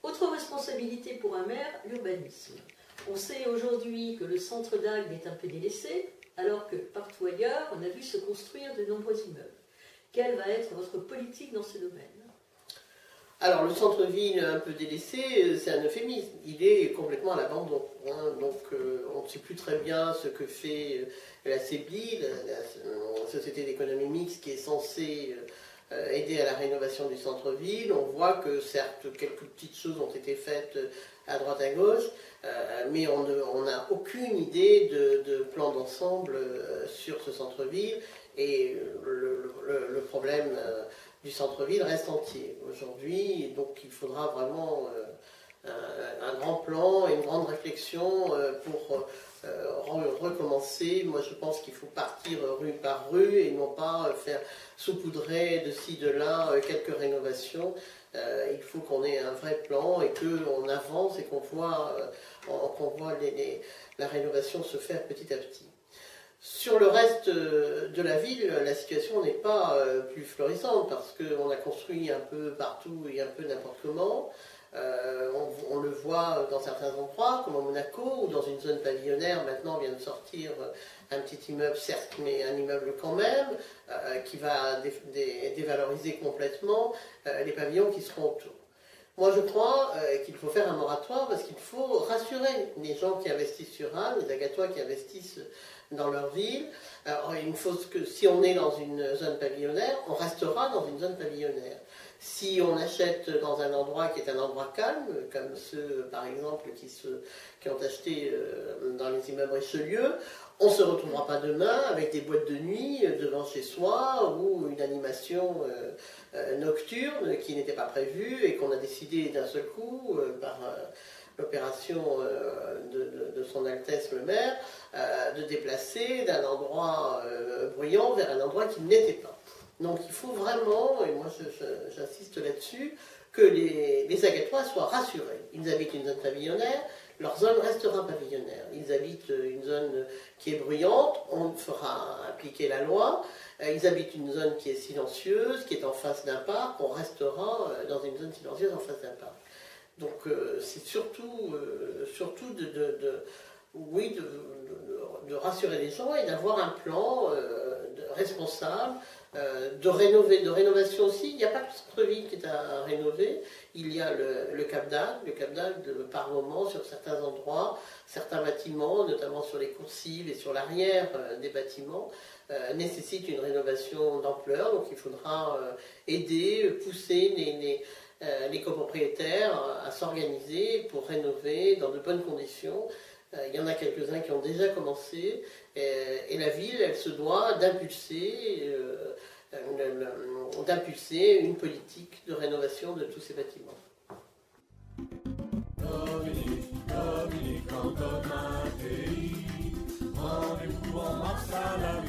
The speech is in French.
Autre responsabilité pour un maire, l'urbanisme. On sait aujourd'hui que le centre d'Agde est un peu délaissé, alors que partout ailleurs, on a vu se construire de nombreux immeubles. Quelle va être votre politique dans ce domaine? Alors, le centre-ville un peu délaissé, c'est un euphémisme. Il est complètement à l'abandon. Donc, on ne sait plus très bien ce que fait la CEBI, la Société d'économie mixte, qui est censée aider à la rénovation du centre-ville. On voit que, certes, quelques petites choses ont été faites à droite à gauche, mais on n'a aucune idée de plan d'ensemble sur ce centre-ville. Et le problème du centre-ville reste entier aujourd'hui, donc il faudra vraiment un grand plan et une grande réflexion pour recommencer. Moi je pense qu'il faut partir rue par rue et non pas faire saupoudrer de ci, de là quelques rénovations. Il faut qu'on ait un vrai plan et qu'on avance et qu'on voit la rénovation se faire petit à petit. Sur le reste de la ville, la situation n'est pas plus florissante parce qu'on a construit un peu partout et un peu n'importe comment. On le voit dans certains endroits, comme à Monaco, ou dans une zone pavillonnaire. Maintenant, vient de sortir un petit immeuble, certes, mais un immeuble quand même, qui va dévaloriser complètement les pavillons qui seront autour. Moi, je crois qu'il faut faire un moratoire parce qu'il faut rassurer les gens qui investissent sur Agde, les Agatois qui investissent dans leur ville. Alors, il faut que si on est dans une zone pavillonnaire, on restera dans une zone pavillonnaire. Si on achète dans un endroit qui est un endroit calme, comme ceux, par exemple, qui ont acheté dans les immeubles Richelieu, on ne se retrouvera pas demain avec des boîtes de nuit devant chez soi ou une animation nocturne qui n'était pas prévue et qu'on a décidé d'un seul coup par l'opération de son Altesse le maire de déplacer d'un endroit bruyant vers un endroit qui n'était pas. Donc il faut vraiment, et moi j'insiste là-dessus, que les Agatois soient rassurés. Ils habitent une zone pavillonnaire, leur zone restera pavillonnaire. Ils habitent une zone qui est bruyante, on fera appliquer la loi. Ils habitent une zone qui est silencieuse, qui est en face d'un parc, on restera dans une zone silencieuse en face d'un parc. Donc c'est surtout de rassurer les gens et d'avoir un plan responsable, de rénovation aussi. Il n'y a pas que le centre-ville qui est à rénover, il y a le Cap d'Agde par moment sur certains endroits, certains bâtiments, notamment sur les coursives et sur l'arrière des bâtiments, nécessitent une rénovation d'ampleur, donc il faudra aider, pousser les copropriétaires à s'organiser pour rénover dans de bonnes conditions. Il y en a quelques-uns qui ont déjà commencé et la ville, elle se doit d'impulser une politique de rénovation de tous ces bâtiments. Dominique, Dominique, en pays, rendez-vous en mars à la